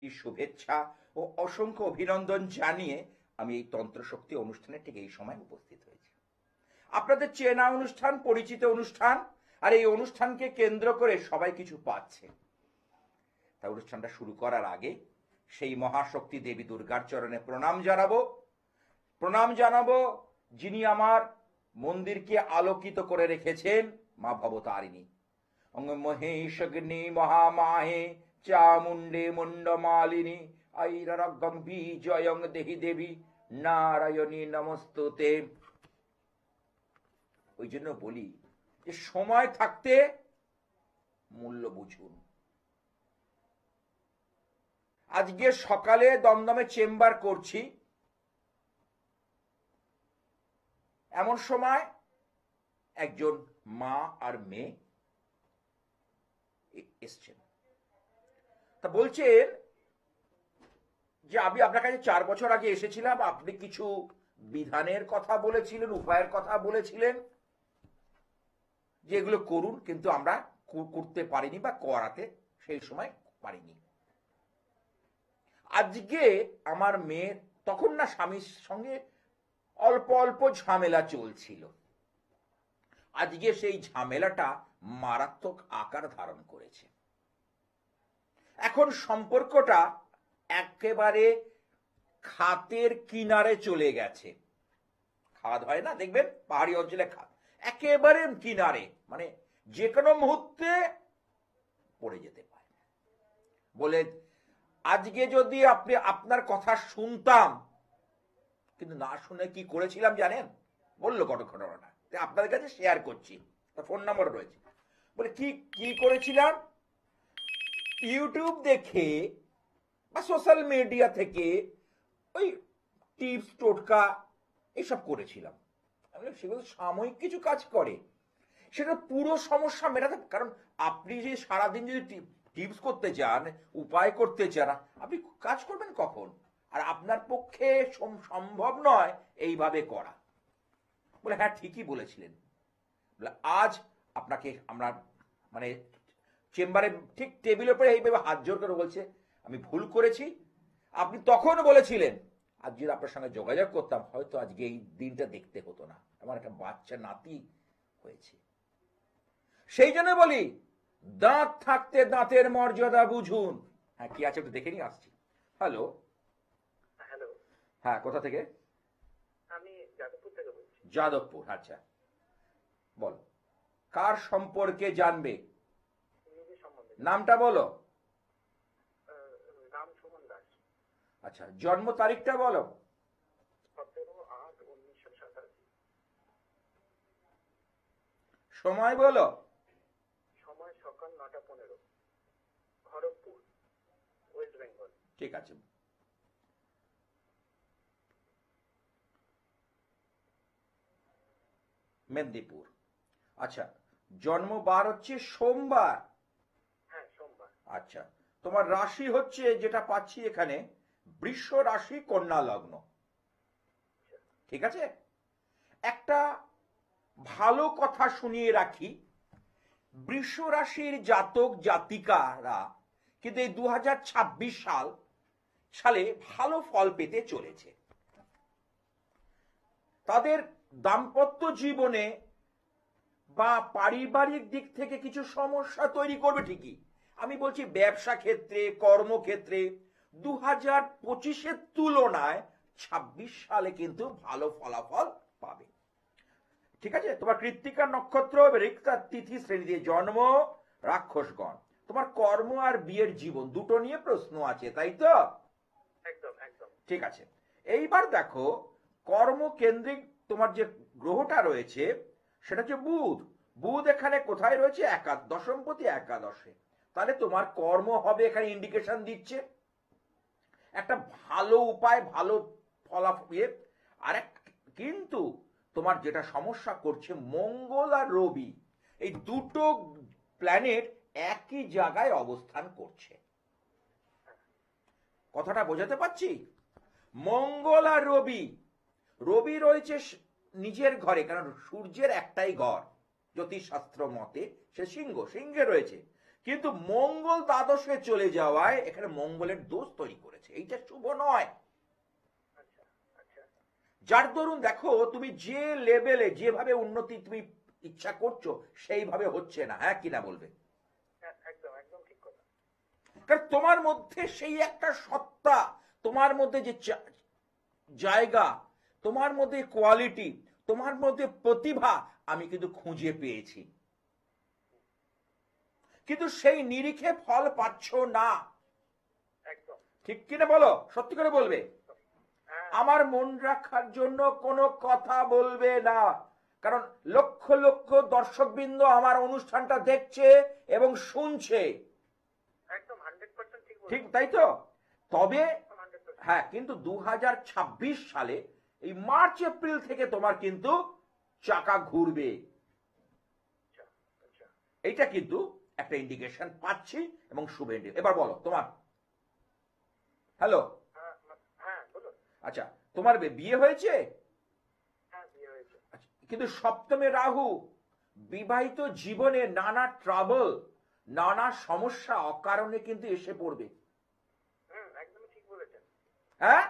শুভেচ্ছা ও অসংখ্য অভিনন্দন জানিয়ে আমি এই তন্ত্রশক্তি অনুষ্ঠানে ঠিক এই সময় উপস্থিত হয়েছি। আপনাদের চেনা অনুষ্ঠান, পরিচিত অনুষ্ঠান, আর এই অনুষ্ঠানকে কেন্দ্র করে সবাই কিছু পাচ্ছে। তা অনুষ্ঠানটা শুরু করার আগে সেই মহাশক্তি দেবী দুর্গার চরণে প্রণাম জানাবো যিনি আমার মন্দিরকে আলোকিত করে রেখেছেন, মা ভবতারিণী। অঙ্গ মহেশগ্নি মহামাহে চামুণ্ডে মুন্ডমালিনী ঐরগং বিজয়ং দেহি দেবী নারায়ণী নমস্তুতে। ওই জন্য বলি যে সময় থাকতে মূল্য বুঝুন। আজকে সকালে দমদমে চেম্বার করছি, এমন সময় একজন মা আর মেয়ে এসছেন। তা বলছেন যে আমি আপনার কাছে 4 বছর আগে এসেছিলাম, আপনি কিছু বিধানের কথা বলেছিলেন, উপায়ের কথা বলেছিলেন যে এগুলো করুন, কিন্তু আমরা করতে পারিনি বা করাতে সেই সময় পারিনি। আজকে আমার মেয়ের তখন না স্বামীর সঙ্গে অল্প অল্প ঝামেলা চলছিল, আজকে সেই ঝামেলাটা মারাত্মক আকার ধারণ করেছে। এখন সম্পর্কটা একেবারে খাতের কিনারে চলে গেছে। খাদ হয় না, দেখবেন পাহাড়ি অঞ্চলে খাদ একেবারে কিনারে, মানে যে কোনো মুহূর্তে পড়ে যেতে পারে। বলে আজকে যদি আপনি আপনার কথা শুনতাম, কিন্তু না শুনে কি করেছিলাম জানেন? বললো ঘটনাটা, আপনাদের কাছে শেয়ার করছি, ফোন নাম্বার রয়েছে। বলে কি কি করেছিলাম, ইউটিউব দেখে বা সোশ্যাল মিডিয়া থেকে ওই টিপস টোটকা এসব করেছিলাম। সেগুলো সাময়িক কিছু কাজ করে, সেটা পুরো সমস্যা মেটাতে। কারণ আপনি যে সারাদিন যদি টিপস করতে চান, উপায় করতে চান, আপনি কাজ করবেন কখন? আর আপনার পক্ষে সম্ভব নয় এইভাবে করা। বলে হ্যাঁ ঠিকই বলেছিলেন। বলে আজ আপনাকে আমরা মানে চেম্বারে ঠিক টেবিলের উপরে এইভাবে হাত জোর করে বলছে আমি ভুল করেছি। আপনি তখন বলেছিলেন আজ যদি আপনার সঙ্গে যোগাযোগ করতাম, হয়তো আজকে এই দিনটা দেখতে হতো না। আমার একটা বাচ্চা নাতি হয়েছে। সেই জন্য বলি দাঁত থাকতে দাঁতের মর্যাদা বুঝুন। হ্যাঁ কি আছে একটু দেখে নিয়ে আসছি। হ্যালো হ্যালো, হ্যাঁ কোথা থেকে? আমি যাদবপুর থেকে বলছি। যাদবপুর, আচ্ছা বল কার সম্পর্কে জানবে? নিজের সম্বন্ধে। নামটা বলো। নাম সুমন দাস। আচ্ছা জন্ম তারিখটা বলো। 17/8/1987। সময় বলো। সময় সকাল 9টা 15, খড়গপুর, ওয়েস্ট বেঙ্গল। ঠিক আছে। মেদিনীপুর। আচ্ছা জন্ম বার হচ্ছে সোমবার। হ্যাঁ সোমবার। আচ্ছা তোমার রাশি হচ্ছে যেটা পাচ্ছি এখানে বৃষ রাশি, কন্যা লগ্ন। ঠিক আছে, একটা ভালো কথা শুনিয়ে রাখি, বৃষ রাশির জাতক জাতিকারা কিন্তু এই 2026 সালে ভালো ফল পেতে চলেছে। তাদের দাম্পত্য জীবনে বা পারিবারিক দিক থেকে কিছু সমস্যা তৈরি করবে ঠিকই, আমি বলছি ব্যবসা ক্ষেত্রে, কর্মক্ষেত্রে 2025-এর তুলনায় 26 সালে কিন্তু ভালো ফলাফল পাবে। ঠিক আছে, তোমার কৃত্তিকা নক্ষত্র, ঋক্তা তিথি শ্রেণী দিয়ে জন্ম, রাক্ষসগণ। তোমার কর্ম আর বিয়ের জীবন দুটো নিয়ে প্রশ্ন আছে, তাই তো? একদম একদম। ঠিক আছে, এইবার দেখো কর্মকেন্দ্রিক তোমার যে গ্রহটা রয়েছে সেটা হচ্ছে বুধ। বুধ এখানে কোথায় রয়েছে? দশমপতি একাদশে। তাহলে তোমার কর্ম হবে, এখানে ইন্ডিকেশন দিচ্ছে একটা ভালো উপায়, ভালো ফলাফল। আর কিন্তু তোমার যেটা সমস্যা করছে, মঙ্গল আর রবি এই দুটো প্ল্যানেট একই জায়গায় অবস্থান করছে। কথাটা বোঝাতে পারছি? মঙ্গল আর রবি, রবি রয়েছে নিজের ঘরে, কারণ সূর্যের একটাই ঘর জ্যোতিষশাস্ত্র মতে, সে সিংহে রয়েছে। কিন্তু মঙ্গল দ্বাদশে চলে যাওয়ায় এখানে মঙ্গলের দোষ তৈরি করেছে, এইটা শুভ নয়। আচ্ছা আচ্ছা যার দরুন দেখো তুমি যে লেভেলে যেভাবে উন্নতি তুমি ইচ্ছা করছো সেইভাবে হচ্ছে না। হ্যাঁ কিনা বলবে? হ্যাঁ, একদম একদম ঠিক কথা। কারণ তোমার মধ্যে সেই একটা সত্তা, তোমার মধ্যে যে জায়গা, তোমার মধ্যে কোয়ালিটি, তোমার মধ্যে প্রতিভা আমি কিন্তু খুঁজে পেয়েছি, কিন্তু সেই নিরিখে ফল পাচ্ছ না। একদম। ঠিক কিনা বলো, সত্যি করে বলবে। হ্যাঁ আমার মন রাখার জন্য কোনো কথা বলবে না, কারণ লক্ষ লক্ষ দর্শকবৃন্দ আমার অনুষ্ঠানটা দেখছে এবং শুনছে। একদম 100% ঠিক ঠিক বলেছেন। তাই তো? তবে 100%। হ্যাঁ, কিন্তু 2026 সালে এই মার্চ এপ্রিল থেকে তোমার কিন্তু চাকা ঘুরবে, আচ্ছা আচ্ছা। এইটা কিন্তু একটা ইন্ডিকেশন পাচ্ছি এবং শুভ ইন্ডিকেশন। এবার বলো তোমার। হ্যালো। হ্যাঁ হ্যাঁ বলুন। আচ্ছা, তোমার বিয়ে হয়েছে? হ্যাঁ বিয়ে হয়েছে। আচ্ছা, কিন্তু সপ্তমে রাহু, বিবাহিত জীবনে নানা ট্রাবল, নানা সমস্যা অকারণে কিন্তু এসে পড়বে। একদমই ঠিক বলেছেন। হ্যাঁ,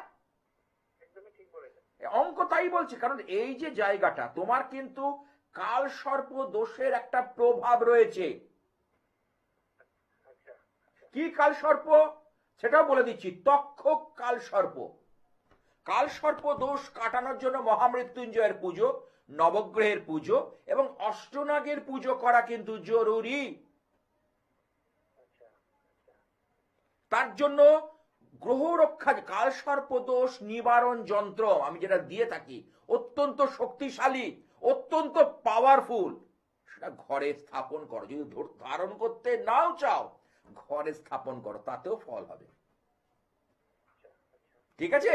একদমই ঠিক বলেছেন। অঙ্ক তাই বলছে, কারণ এই যে জায়গাটা তোমার কিন্তু কাল সর্প দোষের একটা প্রভাব রয়েছে। আচ্ছা কি কাল সর্প সেটাও বলে দিচ্ছি, তক্ষক কাল সর্প। কাল সর্প দোষ কাটানোর জন্য মহামৃত্যুঞ্জয়ের পুজো, নবগ্রহের পুজো এবং অষ্টনাগের পুজো করা কিন্তু জরুরি। আচ্ছা আচ্ছা। তার জন্য গ্রহ রক্ষা, কাল সর্প দোষ নিবারণ যন্ত্র আমি যেটা দিয়ে থাকি, অত্যন্ত শক্তিশালী, অত্যন্ত পাওয়ারফুল, সেটা ঘরে স্থাপন করো। যদি ধারণ করতে নাও চাও, ঘরে স্থাপন করো, তাতেও ফল হবে। আচ্ছা আচ্ছা ঠিক আছে?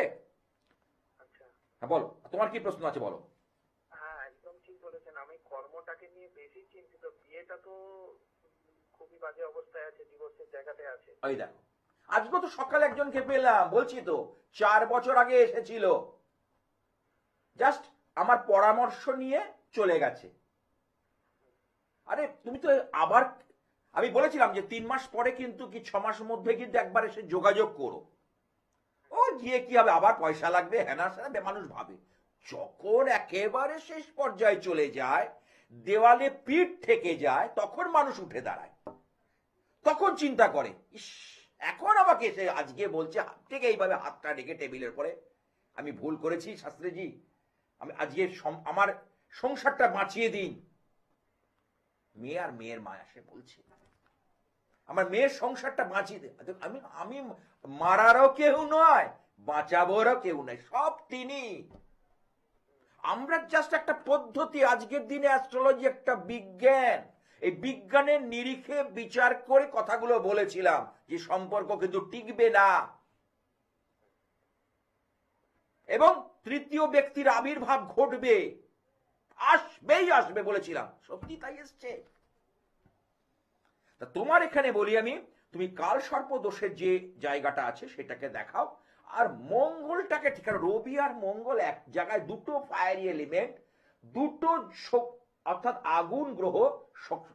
আচ্ছা। হ্যাঁ বলো, তোমার কি প্রশ্ন আছে বলো। হ্যাঁ একদম ঠিক বলেছেন। আমি কর্মটাকে নিয়ে বেশি চিন্তিত। বিয়েটা তো খুবই বাজে অবস্থায় আছে, ডিভোর্সের জায়গাতে আছে। ওই দেখো, আজকে তো সকালে একজনকে পেলাম, বলছি তো 4 বছর আগে এসেছিল, জাস্ট আমার পরামর্শ নিয়ে চলে গেছে। আরে তুমি তো আবার, আমি বলেছিলাম যে 3 মাস পরে কিন্তু কি 6 মাসের মধ্যে কিন্তু একবার এসে যোগাযোগ করো। ও গিয়ে কি হবে, আবার পয়সা লাগবে, হ্যানা স্যানা মানুষ ভাবে। যখন একেবারে শেষ পর্যায়ে চলে যায়, দেওয়ালে পিঠ থেকে যায়, তখন মানুষ উঠে দাঁড়ায়, তখন চিন্তা করে, ইস, এখন আমাকে এসে আজকে বলছে, ঠিক এইভাবে হাতটা রেখে টেবিলের পরে, আমি ভুল করেছি শাস্ত্রীজি, আমি আজকে আমার সংসারটা বাঁচিয়ে দিন। মেয়ে আর মেয়ের মা এসে বলছে আমার মেয়ের সংসারটা বাঁচিয়ে দে। আমি আমি মারারও কেউ নয়, বাঁচাবোরও কেউ নয়, সব তিনি। আমরা জাস্ট একটা পদ্ধতি। আজকের দিনে অ্যাস্ট্রোলজি একটা বিজ্ঞান, এই বিজ্ঞানের নিরিখে বিচার করে কথাগুলো বলেছিলাম যে সম্পর্ক কিন্তু টিকবে না এবং তৃতীয় ব্যক্তির আবির্ভাব ঘটবে, আসবেই আসবে বলেছিলাম, সত্যি তাই এসছে। তা তোমার এখানে বলি আমি, তুমি কাল সর্প দোষের যে জায়গাটা আছে সেটাকে দেখাও, আর মঙ্গলটাকে ঠিক, রবি আর মঙ্গল এক জায়গায়, দুটো ফায়ারি এলিমেন্ট, দুটো অর্থাৎ আগুন গ্রহ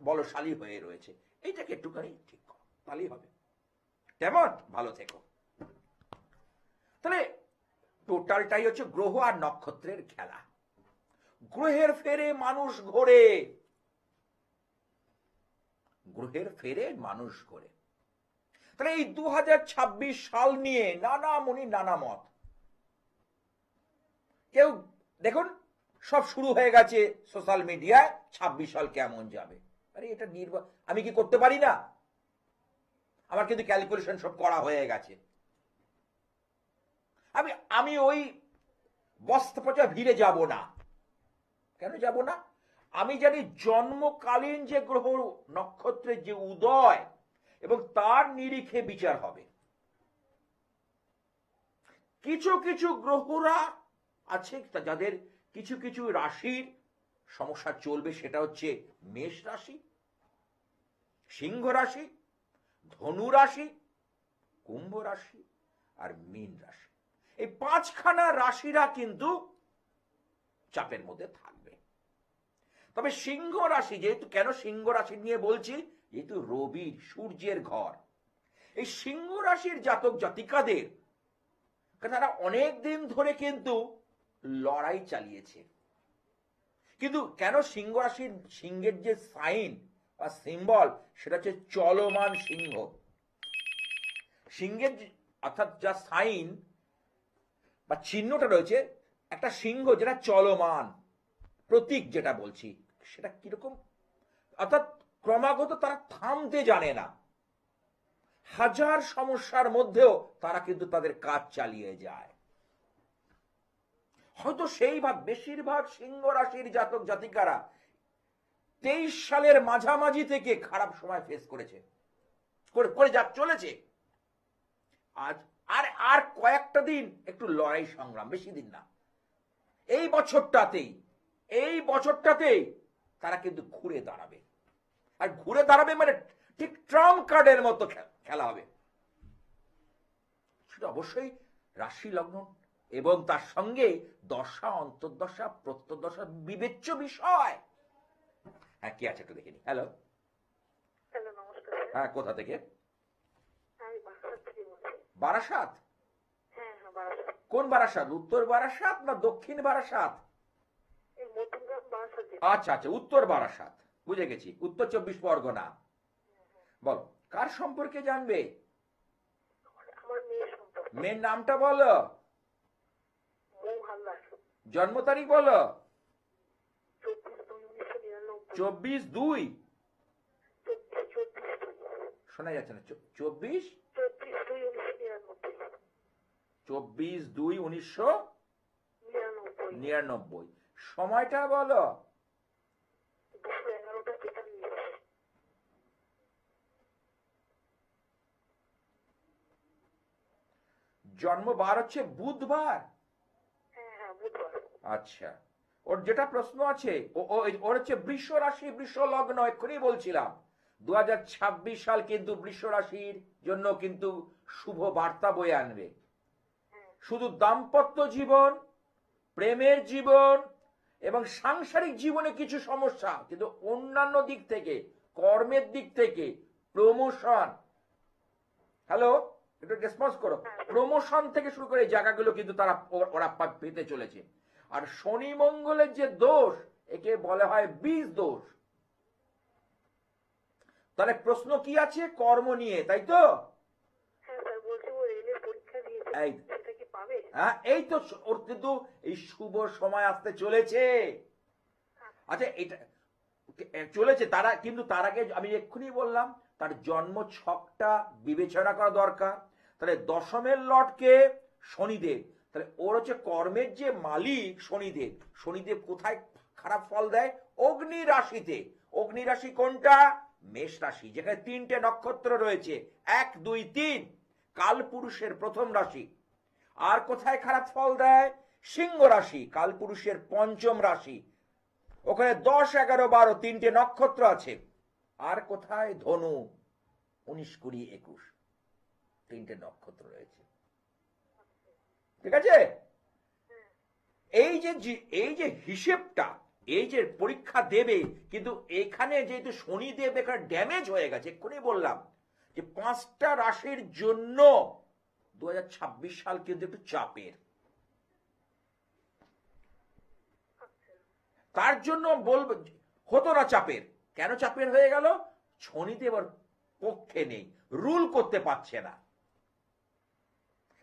বলশালী হয়ে রয়েছে, এইটাকে একটুখানি ঠিক করো, তাহলেই হবে। কেমন? ভালো থেকো। তাহলে টোটালটাই হচ্ছে গ্রহ আর নক্ষত্রের খেলা। গ্রহের ফেরে মানুষ ঘোরে, গ্রহের ফেরে মানুষ ঘোরে। তাহলে এই 2026 সাল নিয়ে নানা মনি নানা মত। কেউ দেখুন সব শুরু হয়ে গেছে সোশ্যাল মিডিয়ায়, 26 সাল কেমন যাবে। আরে এটা আমি কি করতে পারি না? আমার কিন্তু ক্যালকুলেশন সব করা হয়ে গেছে। আমি ওই বস্তা পচা ভিড়ে যাব না। কেন যাব না? আমি জানি জন্মকালীন যে গ্রহ নক্ষত্রের যে উদয় এবং তার নিরিখে বিচার হবে। কিছু কিছু গ্রহরা আছে যাদের কিছু কিছু রাশির সমস্যা চলবে, সেটা হচ্ছে মেষ রাশি, সিংহ রাশি, ধনু রাশি, কুম্ভ রাশি আর মীন রাশি। এই 5খানা রাশিরা কিন্তু চাপের মধ্যে থাকবে। তবে সিংহ রাশি, যেহেতু কেন সিংহ রাশি নিয়ে বলছি, যেহেতু রবির সূর্যের ঘর, এই সিংহ রাশির জাতক জাতিকাদের তারা অনেক দিন ধরে কিন্তু লড়াই চালিয়েছে। কিন্তু কেন সিংহ রাশির সিংহের যে সাইন বা সিম্বল সেটা হচ্ছে চলমান সিংহ। সিংহের অর্থাৎ যা সাইন বা চিহ্নটা রয়েছে একটা সিংহ যেটা চলমান, প্রতীক যেটা বলছি সেটা কিরকম, অর্থাৎ ক্রমাগত তারা থামতে জানে না, হাজার সমস্যার মধ্যেও তারা কিন্তু তাদের কাজ চালিয়ে যায়। হয়তো সেই ভাগ বেশিরভাগ সিংহ রাশির জাতক জাতিকারা 23 সালের মাঝামাঝি থেকে খারাপ সময় ফেস করেছে, করে যা চলেছে। আজ আর আর কয়েকটা দিন একটু লড়াই সংগ্রাম, বেশি দিন না। এই বছরটাতেই তারা কিন্তু ঘুরে দাঁড়াবে। আর ঘুরে দাঁড়াবে মানে ঠিক ট্রাম্প কার্ডের মতো খেলা হবে। সেটা অবশ্যই রাশি লগ্ন এবং তার সঙ্গে দশা, অন্তর্দশা, প্রত্যদশা বিবেচ্য বিষয়। হ্যাঁ, কি আছে একটু দেখে নি। হ্যালো, হ্যালো, নমস্কার। হ্যাঁ, কোথা থেকে? আমি বারাসাত থেকে বলছি। বারাসাত? হ্যাঁ হ্যাঁ, বারাসাত। কোন বারাসাত? উত্তর বারাসাত না দক্ষিণ বারাসাত? এই মধ্যমগ্রাম বারাসাত। আচ্ছা আচ্ছা, উত্তর বারাসাত, বুঝে গেছি। উত্তর 24 পরগনা। বলো, কার সম্পর্কে জানবে? আমার মেয়ের সম্পর্কে। মেয়ের নামটা বলো। মৌ হালদার। জন্ম তারিখ বলো। 24/2/1999। 24/2? 24/2/1999। শোনা যাচ্ছে না। 24? 24/2/1999। 24/2/1999। সময়টা বলো। 2:11:43। জন্মবার হচ্ছে বুধবার। হ্যাঁ হ্যাঁ, বুধবার। আচ্ছা, ওর যেটা প্রশ্ন আছে ওর হচ্ছে বৃষ রাশি, বৃষ লগ্ন। এক্ষুনি বলছিলাম 2026 সাল কিন্তু বৃষ রাশির জন্য কিন্তু শুভ বার্তা বয়ে আনবে। শুধু দাম্পত্য জীবন, প্রেমের জীবন এবং সাংসারিক জীবনে কিছু সমস্যা, কিন্তু অন্যান্য দিক থেকে, কর্মের দিক থেকে, প্রমোশন, হ্যালো একটু রেসপন্স করো, প্রমোশন থেকে শুরু করে এই জায়গাগুলো কিন্তু ওরা পেতে চলেছে। আর শনি মঙ্গলের যে দোষ, একে বলা হয় বীজ দোষ। তাহলে প্রশ্ন কি আছে? কর্ম নিয়ে, তাই তো? হ্যাঁ স্যার, বলছি ও রেলের পরীক্ষা দিয়েছে, সেটা কি পাবে? হ্যাঁ, এই তো ওর কিন্তু এই শুভ সময় আসতে চলেছে। আচ্ছা, এটা চলেছে তারা, কিন্তু তার আগে আমি এক্ষুনি বললাম তার জন্ম ছকটা বিবেচনা করা দরকার। তাহলে দশমের লর্ডকে শনিদেব, তাহলে ওর হচ্ছে কর্মের যে মালিক শনিদেব। শনিদেব কোথায় খারাপ ফল দেয়? অগ্নি রাশিতে। অগ্নি রাশি কোনটা? মেষ রাশি, যেখানে 3টে নক্ষত্র রয়েছে, 1 2 3, কালপুরুষের প্রথম রাশি। আর কোথায় খারাপ ফল দেয়? সিংহ রাশি, কালপুরুষের পঞ্চম রাশি। ওখানে 10 11 12 3টে নক্ষত্র আছে। আর কোথায়? ধনু, 19 20 21, 3টে নক্ষত্র রয়েছে। ঠিক আছে? এই যে হিসেবটা, এই যে পরীক্ষা দেবে, কিন্তু এখানে যেহেতু শনিদেব এখানে ড্যামেজ হয়ে গেছে, এক্ষুনি বললাম যে 5টা রাশির জন্য 2026 সাল কিন্তু একটু চাপের। তার জন্য বলবো, হতো না চাপের। কেন চাপের হয়ে গেল? শনিদেব ওর পক্ষে নেই, রুল করতে পারছে না।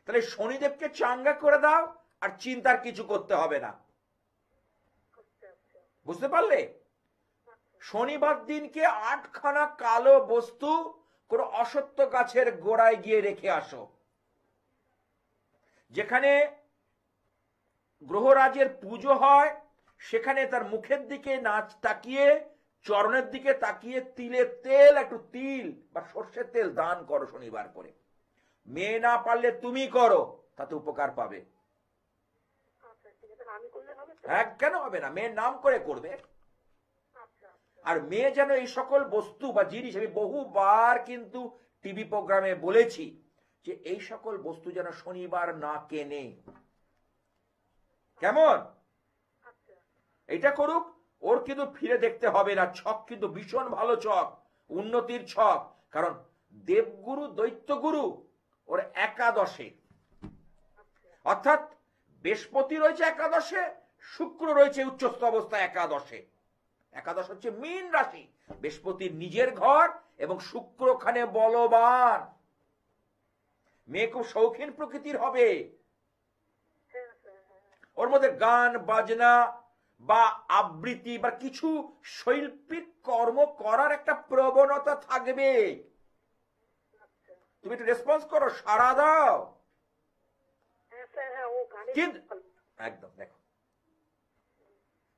তাহলে শনিদেবকে চাঙ্গা করে দাও, আর চিন্তার কিছু করতে হবে না। বুঝতে পারলে? শনিবার দিনকে 8খানা কালো বস্তু কোন অসত্য গাছের গোড়ায় গিয়ে রেখে আসো। যেখানে গ্রহরাজের পুজো হয় সেখানে তার মুখের দিকে না তাকিয়ে, চরণের দিকে তাকিয়ে তিলের তেল, একটু তিল বা সর্ষের তেল দান করো শনিবার করে। মেয়ে না পারলে তুমি করো, তাতে উপকার পাবে। হ্যাঁ, কেন হবে না? মেয়ের নাম করে করবে। আর মেয়ে যেন এই সকল বস্তু বা জিনিস, আমি বহুবার কিন্তু টিভি প্রোগ্রামে বলেছি যে এই সকল বস্তু যেন শনিবার না কেনে। কেমন? এটা করুক, ওর কিন্তু ফিরে দেখতে হবে না। ছক কিন্তু ভীষণ ভালো ছক। উন্নতির ছক। কারণ দেবগুরু দৈত্যগুরু ওর একাদশে, অর্থাৎ বৃহস্পতি রয়েছে একাদশে, শুক্র রয়েছে উচ্চস্থ অবস্থা একাদশে। একাদশ হচ্ছে মীন রাশি, বৃহস্পতির নিজের ঘর, এবং শুক্র ওখানে বলবান। মেয়ে খুব শৌখিন প্রকৃতির হবে। ওর মধ্যে গান বাজনা বা আবৃত্তি বা কিছু শৈল্পিক কর্ম করার একটা প্রবণতা থাকবে। তুমি একটু রেসপন্স করো, সাড়া দাও। কিন্তু একদম দেখো,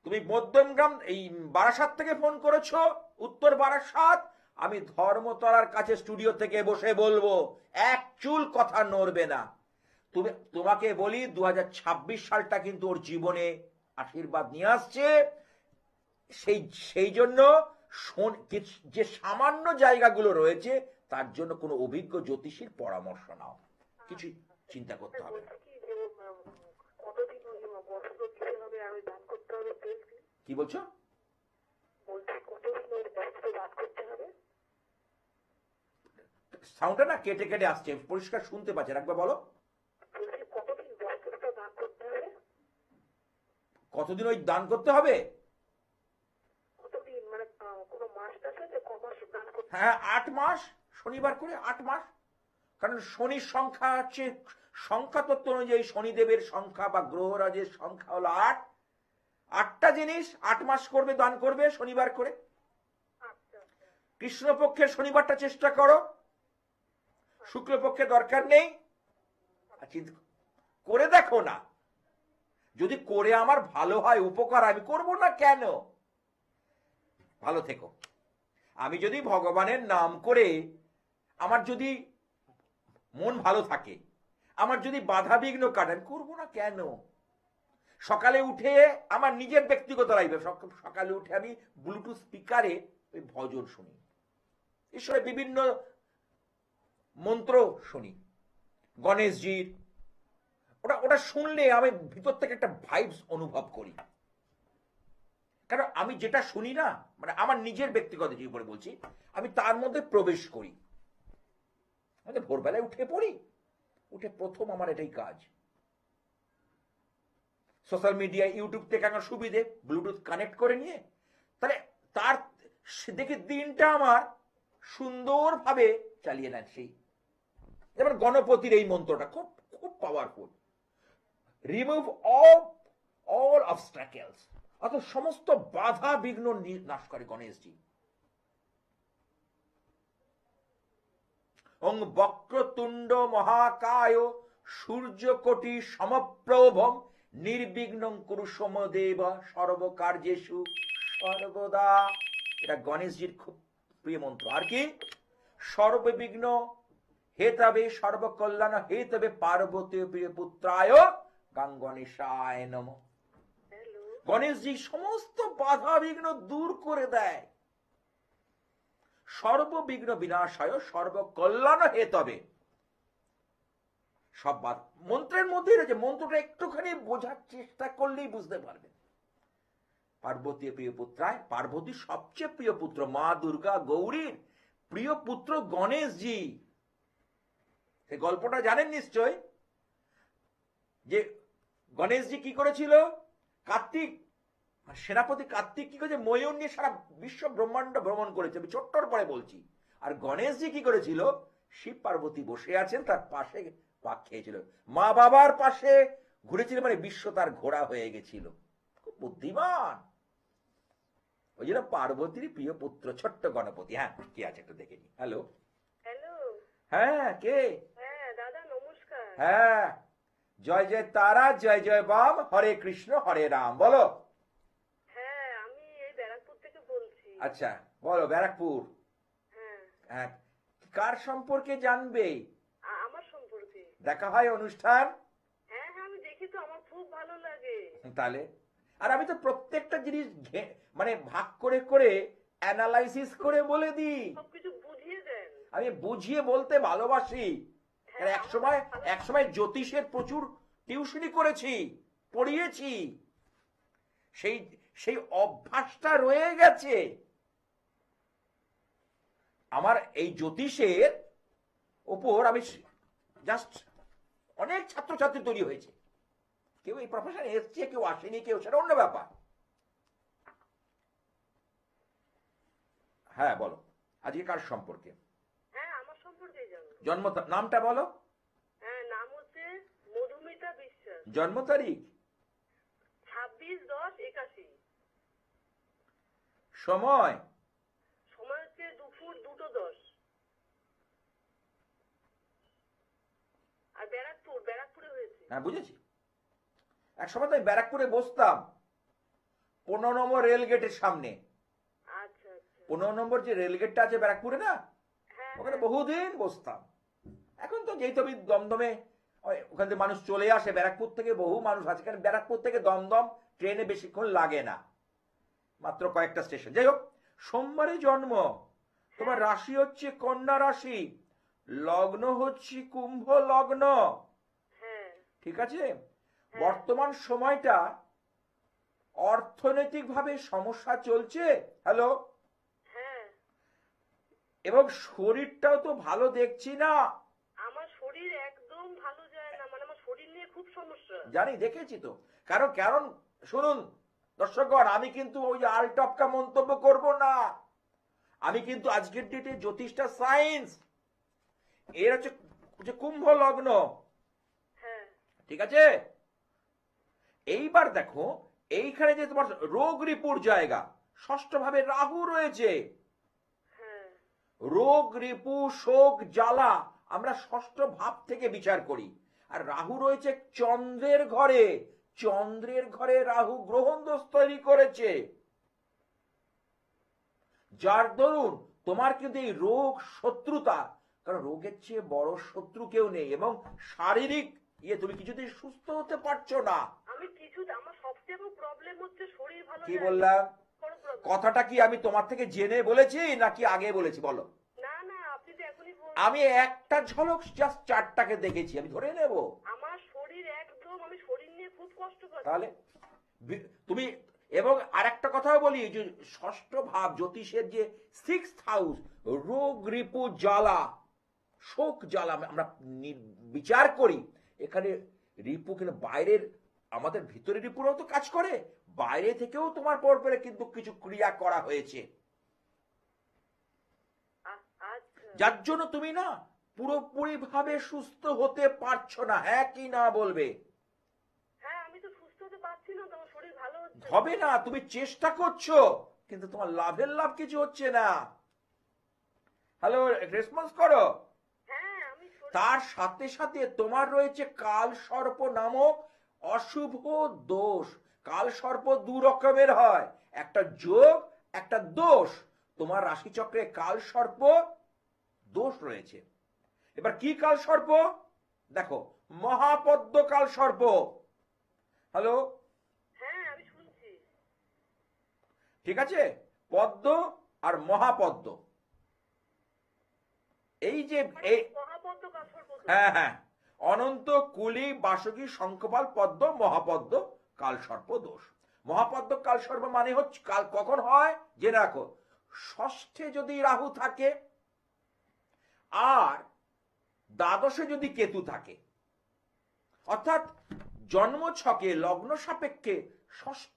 তুমি মধ্যমগ্রাম এই বারাসাত থেকে ফোন করেছো, উত্তর বারাসাত। আমি ধর্মতলার কাছে স্টুডিও থেকে বসে বলবো, এক চুল কথা নড়বে না। তোমাকে বলি 2026 সালটা কিন্তু ওর জীবনে আশীর্বাদ নিয়ে আসছে। সেই জন্য যে সামান্য জায়গাগুলো রয়েছে তার জন্য কোনো অভিজ্ঞ জ্যোতিষীর পরামর্শ নাও, কিছু চিন্তা করতে হবে না। কি বলছো? সাউন্ডটা না কেটে কেটে আসছে, পরিষ্কার শুনতে পাচ্ছেন, একবার বলো। কতদিন ওই দান করতে হবে? হ্যাঁ, 8 মাস, শনিবার করে 8 মাস। কারণ শনির সংখ্যা হচ্ছে, সংখ্যা তত্ত্ব অনুযায়ী শনিদেবের সংখ্যা বা গ্রহরাজের সংখ্যা হলো 8। 8টা জিনিস 8 মাস করবে, দান করবে শনিবার করে। কৃষ্ণপক্ষের শনিবারটা চেষ্টা করো, শুক্লপক্ষে দরকার নেই। করে দেখো না, যদি করে আমার ভালো হয়, উপকার, আমি করব না কেন? ভালো থেকো। আমি যদি ভগবানের নাম করে আমার যদি মন ভালো থাকে, আমার যদি বাধা বিঘ্ন কাটে, আমি করবো না কেন? সকালে উঠে আমার নিজের ব্যক্তিগত লাইফে সকালে উঠে আমি ব্লুটুথ স্পিকারে ওই ভজন শুনি, ঈশ্বরের বিভিন্ন মন্ত্র শুনি, গণেশজির। ওটা শুনলে আমি ভিতর থেকে একটা ভাইবস অনুভব করি। কারণ আমি যেটা শুনি না, মানে আমার নিজের ব্যক্তিগত জীবনে বলছি, আমি তার মধ্যে প্রবেশ করি। আমি ভোরবেলায় উঠে পড়ি, উঠে প্রথম আমার এটাই কাজ। সোশ্যাল মিডিয়া, ইউটিউব থেকে আমার সুবিধে, ব্লুটুথ কানেক্ট করে নিয়ে তার দেখে দিনটা আমার সুন্দরভাবে চালিয়ে নেন। সেই যেমন গণপতির এই মন্ত্রটা খুব খুব পাওয়ারফুল, রিমুভ অল অবস্ট্রাকেলস, অর্থাৎ সমস্ত বাধা বিঘ্ন নাশ করে গণেশজি। ওং বক্রতুণ্ড মহাকায় সূর্যকোটি সমপ্রভম নির্বিঘ্নং কুরু সমদেব সর্বকার্যেষু সর্বদা। এটা গণেশজির খুব প্রিয় মন্ত্র। আর কি, সর্ববিঘ্ন হেতবে সর্বকল্যাণ হেতবে পার্বতী প্রিয় পুত্রায় গাং গণেশায় নমঃ। গণেশজি সমস্ত বাধা বিঘ্ন দূর করে দেয়। সর্ববিঘ্ন বিনাশায় সর্বকল্যাণ হেতবে। সব মন্ত্রের মধ্যে রয়েছে, মন্ত্রটা একটুখানি বোঝার চেষ্টা করলেই বুঝতে পারবেন। পার্বতী প্রিয় পুত্রায়, পার্বতীর সবচেয়ে প্রিয় পুত্র, মা দুর্গা গৌরীর প্রিয় পুত্র গণেশজি। এই গল্পটা জানেন নিশ্চয়, যে গণেশজি কি করেছিল, কার্তিক সেনাপতি কার্তিক কি করেছে, ময়ূর নিয়ে সারা বিশ্ব ব্রহ্মাণ্ড ভ্রমণ করেছে, আমি ছোট্টর পরে বলছি। আর গণেশজি কি করেছিল, শিব পার্বতী বসে আছেন তার পাশে পাক খেয়েছিল, মা বাবার পাশে ঘুরেছিল, মানে বিশ্ব তার ঘোড়া হয়ে গেছিল। খুব বুদ্ধিমান। ওই জন্য পার্বতীর প্রিয় পুত্র ছোট্ট গণপতি। হ্যাঁ, কি আছে একটু দেখে নি। Hello hello. হ্যাঁ, কে? হ্যাঁ দাদা, নমস্কার। হ্যাঁ, জয় জয় তারা, জয় জয় বাম, হরে কৃষ্ণ হরে রাম। বলো। হ্যাঁ, আমি এই ব্যারাকপুর থেকে বলছি। আচ্ছা, বলো। ব্যারাকপুর। হ্যাঁ। হ্যাঁ, কার সম্পর্কে জানবে? আমার সম্পর্কে। দেখা হয় অনুষ্ঠান? হ্যাঁ হ্যাঁ, আমি দেখি তো, আমার খুব ভালো লাগে। তাহলে আর আমি তো প্রত্যেকটা জিনিস মানে ভাগ করে করে অ্যানালাইসিস করে বলে দিই, সবকিছু বুঝিয়ে দেন। আমি বুঝিয়ে বলতে ভালোবাসি। এক সময় জ্যোতিষের প্রচুর টিউশনি করেছি, পড়িয়েছি, সেই সেই অভ্যাসটা রয়ে গেছে। আমার এই জ্যোতিষের ওপর আমি জাস্ট অনেক ছাত্রছাত্রী তৈরি হয়েছে, কেউ এই প্রফেশনে এসছে, কেউ আসেনি, কেউ, সেটা অন্য ব্যাপার। হ্যাঁ বলো, আজকে কার সম্পর্কে? হ্যাঁ, আমার সম্পর্কেই জানো। জন্ম নামটা বলো। হ্যাঁ, নাম হচ্ছে মধুমিতা বিশ্বাস। জন্ম তারিখ? 26/10/81। সময়? সময় হচ্ছে দুপুর 2:10। আর ব্যারাকপুরে হয়েছে। হ্যাঁ বুঝেছি। এক সময় তো আমি ব্যারাকপুরে বসতাম 15 নম্বর রেল গেটের সামনে। আচ্ছা আচ্ছা। 15 নম্বর যে রেল গেটটা আছে ব্যারাকপুরে না, হ্যাঁ ওখানে হ্যাঁ। বহুদিন বসতাম। এখন তো যেই তুমি দমদমে ওখান থেকে মানুষ চলে আসে, ব্যারাকপুর থেকে বহু মানুষ আছে, কারণ ব্যারাকপুর থেকে দমদম ট্রেনে বেশিক্ষণ লাগে না, মাত্র কয়েকটা স্টেশন। যাই হোক, সোমবারে জন্ম, তোমার রাশি হচ্ছে কন্যা রাশি, লগ্ন হচ্ছে কুম্ভ লগ্ন, হ্যাঁ ঠিক আছে? বর্তমান সময়টা অর্থনৈতিকভাবে সমস্যা চলছে, হ্যালো, হ্যাঁ। এবং শরীরটাও তো ভালো দেখছি না। আমার শরীর একদম ভালো যায় না, মানে আমার শরীর নিয়ে খুব সমস্যা। জানি, দেখেছি তো। কারণ কারণ শুনুন দর্শকগণ, আমি কিন্তু ওই আলটপকা মন্তব্য করব না। আমি কিন্তু আজকের ডেটে জ্যোতিষটা সায়েন্স, এর হচ্ছে কুম্ভ লগ্ন, হ্যাঁ ঠিক আছে? এইবার দেখো, এইখানে যে তোমার রোগ রিপুর জায়গা, ষষ্ঠ ভাবে রাহু রয়েছে। হ্যাঁ। রোগ রিপু শোক জ্বালা আমরা ষষ্ঠ ভাব থেকে বিচার করি। আর রাহু রয়েছে চন্দ্রের ঘরে, চন্দ্রের ঘরে রাহু গ্রহণ দোষ তৈরি করেছে, যার দরুন তোমার কিন্তু এই রোগ শত্রুতা, কারণ রোগের চেয়ে বড় শত্রু কেউ নেই, এবং শারীরিক তুমি কিছুতেই সুস্থ হতে পারছো না। আমার সবচেয়ে বড় প্রবলেম হচ্ছে শরীর ভালো কি যায় না। বললাম? বড় problem। কথাটা কি আমি তোমার থেকে জেনে বলেছি নাকি আগে বলেছি বলো? না না, আপনি তো এখনই আমি একটা ঝলক জাস্ট চারটাকে দেখেছি, আমি ধরে নেব। আমার শরীর একদম, আমি শরীর নিয়ে খুব কষ্ট পাচ্ছি। তাহলে তুমি, এবং আরেকটা কথাও বলি, যে ষষ্ঠ ভাব জ্যোতিষের যে 6th হাউস, রোগ রিপু জ্বালা শোক জ্বালা আমরা বিচার করি। এখানে রিপু কিন্তু বাইরের, আমাদের ভিতরে রিপুরাও তো কাজ করে, বাইরে থেকেও তোমার পরপরে কিন্তু কিছু ক্রিয়া করা হয়েছে, আচ্ছা। যার জন্য তুমি না পুরোপুরি ভাবে সুস্থ হতে পারছো না। হ্যাঁ কি না বলবে? হ্যাঁ, আমি তো সুস্থ হতে পারছি না, তো আমার শরীর ভালো হচ্ছে না। হবে না, তুমি চেষ্টা করছো কিন্তু তোমার লাভের লাভ কিছু হচ্ছে না। হ্যালো, রেসপন্স করো। হ্যাঁ, আমি তার সাথে সাথে তোমার রয়েছে কাল সর্প নামক অশুভ দোষ। কাল সর্প দু রকমের হয়, একটা যোগ, একটা দোষ। তোমার রাশিচক্রে কাল সর্প দোষ রয়েছে। এবার কি কাল সর্প? দেখো, মহাপদ্ম কাল সর্প। হ্যালো, হ্যাঁ আমি শুনছি। ঠিক আছে? পদ্ম আর মহাপদ্ম, এই যে এই, মহাপদ্ম কাসর্প। হ্যাঁ হ্যাঁ, অনন্ত কুলি বাসকি শঙ্খপাল পদ্ম মহাপদ্ম কালসর্প দোষ। মহাপদ্ম কালসর্প মানে হচ্ছে কাল কখন হয় জেনে রাখো, ষষ্ঠে যদি রাহু থাকে আর দ্বাদশে যদি কেতু থাকে, অর্থাৎ জন্ম ছকে লগ্ন সাপেক্ষে ষষ্ঠ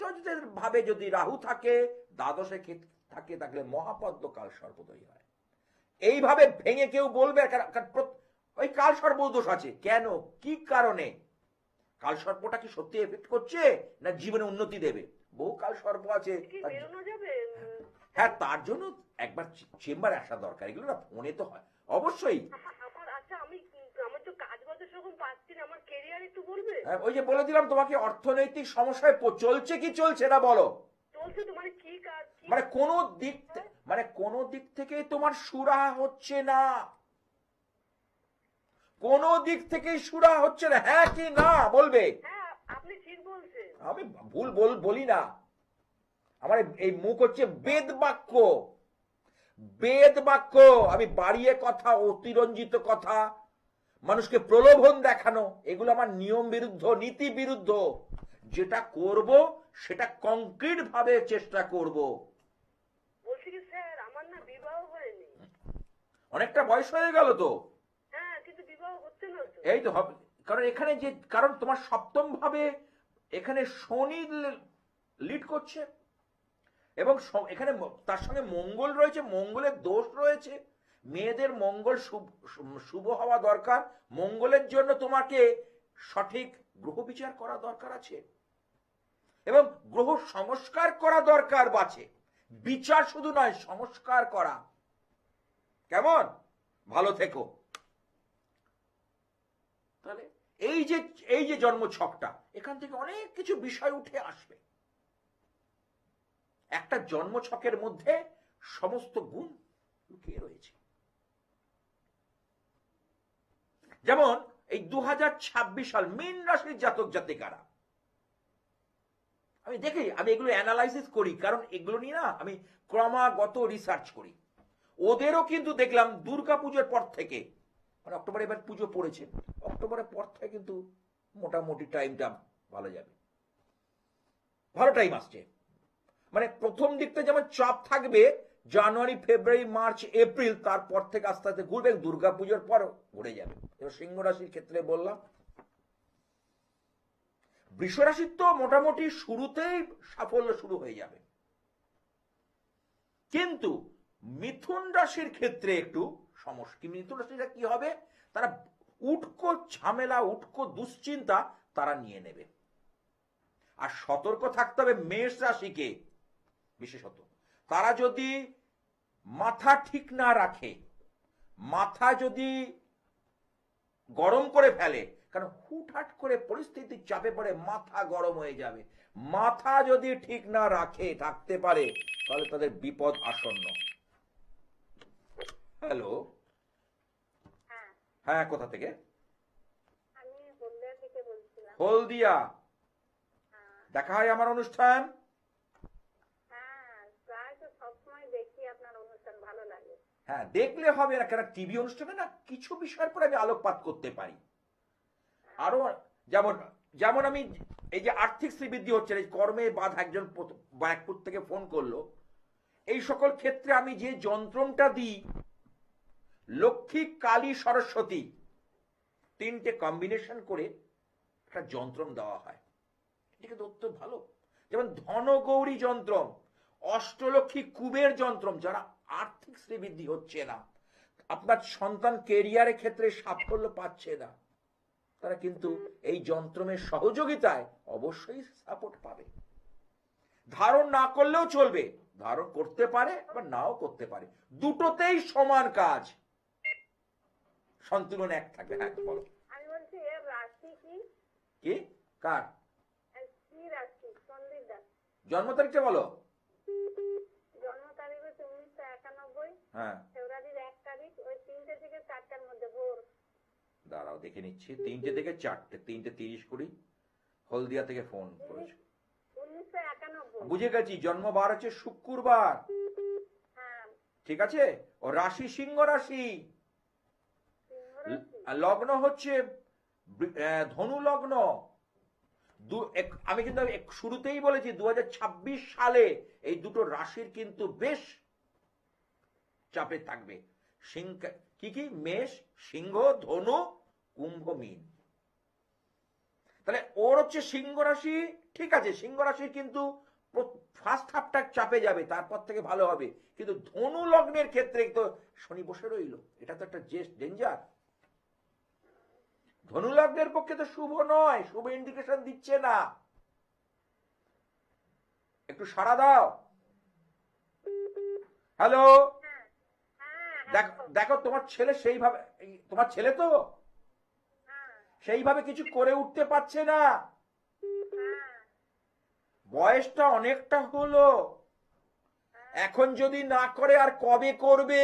ভাবে যদি রাহু থাকে, দ্বাদশে থাকে, তাহলে মহাপদ্ম কালসর্প তৈরি হয়। এইভাবে ভেঙে কেউ বলবে ওই কাল সর্প দোষ আছে, কেন কি কারণে? কাল সর্পটা কি সত্যি এফেক্ট করছে না জীবনে উন্নতি দেবে? বহু কাল সর্প আছে। বেরোনো যাবে? হ্যাঁ, তার জন্য একবার চেম্বারে আসা দরকার, এগুলো না ফোনে তো হয় অবশ্যই। আচ্ছা, আমার তো কাজ বাজ সেরকম পাচ্ছি না, আমার ক্যারিয়ার একটু বলবে? ওই যে বলে দিলাম তোমাকে, অর্থনৈতিক সমস্যায় চলছে কি চলছে না বলো? চলছে তো, মানে কি কাজ? মানে কোন দিক থেকে তোমার সুরাহা হচ্ছে না, কোন দিক থেকেই সুরাহা হচ্ছে না। হ্যাঁ কি না বলবে? হ্যাঁ, আপনি ঠিক বলছেন। আমি ভুল বলি না, আমার এই মুখ হচ্ছে বেদ বাক্য, বেদ বাক্য। আমি বাড়িয়ে কথা, অতিরঞ্জিত কথা, মানুষকে প্রলোভন দেখানো, এগুলো আমার নিয়ম বিরুদ্ধ, নীতি বিরুদ্ধ। যেটা করব সেটা কংক্রিট ভাবে চেষ্টা করব। বলছি কি স্যার, আমার না বিবাহ হয়নি। অনেকটা বয়স হয়ে গেল তো। হ্যাঁ, কিন্তু বিবাহ হচ্ছে না তো। এই তো হবে, কারণ এখানে যে, কারণ তোমার সপ্তম ভাবে এখানে শনি লিড করছে, এবং এখানে তার সঙ্গে মঙ্গল রয়েছে, মঙ্গলের দোষ রয়েছে। মেয়েদের মঙ্গল শুভ হওয়া দরকার। মঙ্গলের জন্য তোমাকে সঠিক গ্রহ বিচার করা দরকার আছে, এবং গ্রহ সংস্কার করা দরকার আছে। বিচার শুধু নয়, সংস্কার করা। কেমন? ভালো থেকো। তাহলে এই যে জন্ম ছকটা, এখান থেকে অনেক কিছু বিষয় উঠে আসবে। একটা জন্ম ছকের মধ্যে সমস্ত গুণ লুকিয়ে রয়েছে। যেমন এই 2026 সাল মীন রাশির জাতক জাতিকারা, আমি দেখি, আমি এগুলো অ্যানালাইসিস করি, কারণ এগুলো নিয়ে না আমি ক্রমাগত রিসার্চ করি। ওদেরও কিন্তু দেখলাম দুর্গাপুজোর পর থেকে, মানে অক্টোবরে এবার পুজো পড়েছে, অক্টোবরের পর থেকে কিন্তু মোটামুটি টাইমটা ভালো যাবে, ভালো টাইম আসছে। মানে প্রথম দিকটা যেমন চাপ থাকবে, জানুয়ারি ফেব্রুয়ারি মার্চ এপ্রিল, তারপর থেকে আস্তে আস্তে ঘুরবে, দুর্গাপুজোর পর ঘুরে যাবে। এবার সিংহ রাশির ক্ষেত্রে বললাম, বৃষ রাশির তো মোটামুটি শুরুতেই সাফল্য শুরু হয়ে যাবে, কিন্তু মিথুন রাশির ক্ষেত্রে একটু সমস্যা। মিথুন রাশিটা কি হবে, তারা উটকো ঝামেলা, উটকো দুশ্চিন্তা তারা নিয়ে নেবে। আর সতর্ক থাকতে হবে মেষ রাশিকে বিশেষত। তারা যদি মাথা ঠিক না রাখে, মাথা যদি গরম করে ফেলে, কারণ হুটহাট করে পরিস্থিতির চাপে পড়ে মাথা গরম হয়ে যাবে, মাথা যদি ঠিক না থাকতে পারে, তাহলে তাদের বিপদ আসন্ন। হ্যালো, হ্যাঁ, কোথা থেকে? আমি হলদিয়া থেকে বলছিলাম। হলদিয়া। দেখা হয় আমার অনুষ্ঠান? হ্যাঁ, প্রায় তো সবসময় দেখি আপনার অনুষ্ঠান, ভালো লাগে। হ্যাঁ, দেখলে হবে না, কেন টিভি অনুষ্ঠানে না কিছু বিষয়ের পর আমি আলোকপাত করতে পারি। আরো যেমন যেমন আমি এই যে আর্থিক শ্রীবৃদ্ধি হচ্ছে, এই কর্মে বাধা, একজন ব্যারাকপুর থেকে ফোন করলো, এই সকল ক্ষেত্রে আমি যে যন্ত্রটা দিই, লক্ষ্মী কালী সরস্বতী তিনটে কম্বিনেশন করে একটা যন্ত্রম দেওয়া হয়, এটা কিন্তু অত্যন্ত ভালো। যেমন ধনগৌরী যন্ত্রম, অষ্টলক্ষ্মী কুবের যন্ত্রম। যারা আর্থিক শ্রীবৃদ্ধি হচ্ছে না, আপনার সন্তান কেরিয়ারের ক্ষেত্রে সাফল্য পাচ্ছে না, তারা কিন্তু এই যন্ত্রমের সহযোগিতায় অবশ্যই সাপোর্ট পাবে। ধারণ না করলেও চলবে, ধারণ করতে পারে আবার নাও করতে পারে, দুটোতেই সমান কাজ, সন্তুলন এক থাকবে। হ্যাঁ, বলো। আমি বলছি এর রাশি কি? কি? কার? কি রাশি? সন্দীপ দাস। জন্ম তারিখটা বলো। জন্ম তারিখ হচ্ছে 1991, হ্যাঁ, ফেব্রুয়ারির 1 তারিখ, ওই 3টে থেকে 4টার মধ্যে ভোর। দাঁড়াও দেখে নিচ্ছি। 3টে থেকে 4টে, 3:30 করি। হলদিয়া থেকে ফোন করেছে। 1991। বুঝে গেছি, জন্মবার হচ্ছে শুক্রবার। হ্যাঁ, ঠিক আছে। ও রাশি সিংহ রাশি, সিংহ রাশি। লগ্ন হচ্ছে ধনু লগ্ন। আমি কিন্তু শুরুতেই বলেছি 2026 সালে এই দুটো রাশির কিন্তু বেশ চাপে থাকবে। কি মেষ, সিংহ, ধনু, কুম্ভ, মীন। তাহলে ওর হচ্ছে সিংহ রাশি। ঠিক আছে, সিংহ রাশির কিন্তু ফার্স্ট হাফটা চাপে যাবে, তারপর থেকে ভালো হবে। কিন্তু ধনু লগ্নের ক্ষেত্রে তো শনি বসে রইল, এটা তো একটা ডেঞ্জার। ধনু লগ্নের পক্ষে তো শুভ নয়, শুভ ইন্ডিকেশন দিচ্ছে না। একটু সাড়া দাও। হ্যালো, দেখো তোমার ছেলে সেইভাবে, তোমার ছেলে তো সেইভাবে কিছু করে উঠতে পারছে না, বয়সটা অনেকটা হলো, এখন যদি না করে আর কবে করবে?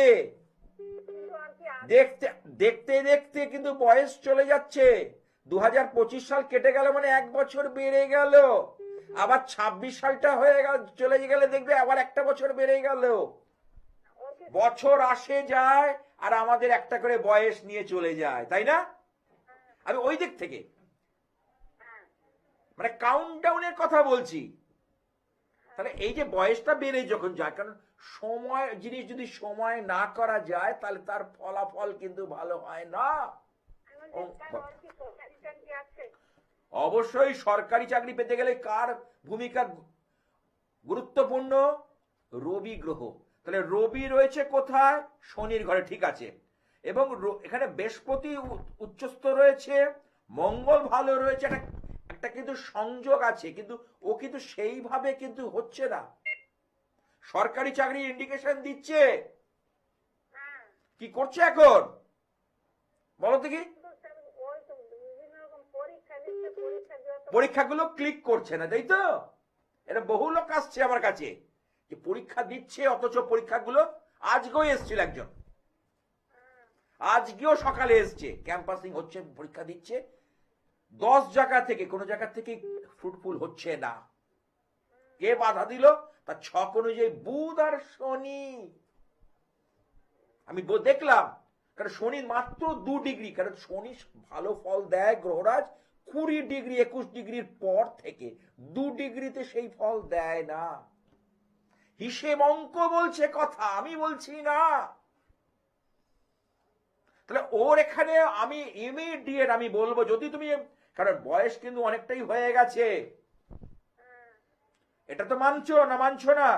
দেখতে দেখতে দেখতে কিন্তু বয়স চলে যাচ্ছে। 2025 সাল কেটে গেল, মানে 1 বছর বেড়ে গেল। আবার 26 সালটা হয়ে গেল, চলে গেলে দেখবে আবার 1টা বছর বেড়ে গেল। বছর আসে যায় আর আমাদের একটা করে বয়স নিয়ে চলে যায়, তাই না? আমি ওই দিক থেকে মানে কাউন্টডাউনের কথা বলছি। তাহলে এই যে বয়সটা বেড়ে যখন যায়, কারণ সময় জিনিস যদি সময় না করা যায় তাহলে তার ফলাফল কিন্তু ভালো হয় না। আমি বলছি, স্যার ওর কি সরকারি চাকরি আছে? অবশ্যই সরকারি চাকরি পেতে গেলে কার ভূমিকা গুরুত্বপূর্ণ? রবি গ্রহ। তাহলে রবি রয়েছে কোথায়? শনির ঘরে, ঠিক আছে। এবং এখানে বৃহস্পতি উচ্চস্থ রয়েছে, মঙ্গল ভালো রয়েছে, একটা কিন্তু সংযোগ আছে, কিন্তু ও কিন্তু সেইভাবে কিন্তু হচ্ছে না। সরকারি চাকরি ইন্ডিকেশন দিচ্ছে, হ্যাঁ, কি করছে এখন বলো দেখি? কিন্তু স্যার ওই তো বিভিন্ন রকম পরীক্ষা দিচ্ছে, পরীক্ষা দেওয়া তো পরীক্ষাগুলো ক্লিক করছে না, তাই তো? এটা বহু লোক আসছে আমার কাছে যে পরীক্ষা দিচ্ছে, অথচ পরীক্ষাগুলো, আজকেও এসছিল একজন, আজকেও সকালে এসছে, ক্যাম্পাসিং হচ্ছে, পরীক্ষা দিচ্ছে, 10 জায়গা থেকে কোনো জায়গা থেকে ফ্রুটফুল হচ্ছে না। কে বাধা দিল? তার ছক অনুযায়ী বুধ আর শনি। আমি দেখলাম, কারণ শনি মাত্র 2 ডিগ্রি, কারণ শনি ভালো ফল দেয় গ্রহরাজ 20 ডিগ্রি 21 ডিগ্রির পর থেকে, 2 ডিগ্রিতে সেই ফল দেয় না। হিসেব অঙ্ক বলছে কথা, আমি বলছি না। তাহলে ওর এখানে আমি ইমিডিয়েট আমি বলবো, যদি তুমি, কারণ বয়স কিন্তু অনেকটাই হয়ে গেছে, এটা তো মানছো না? মানছো না?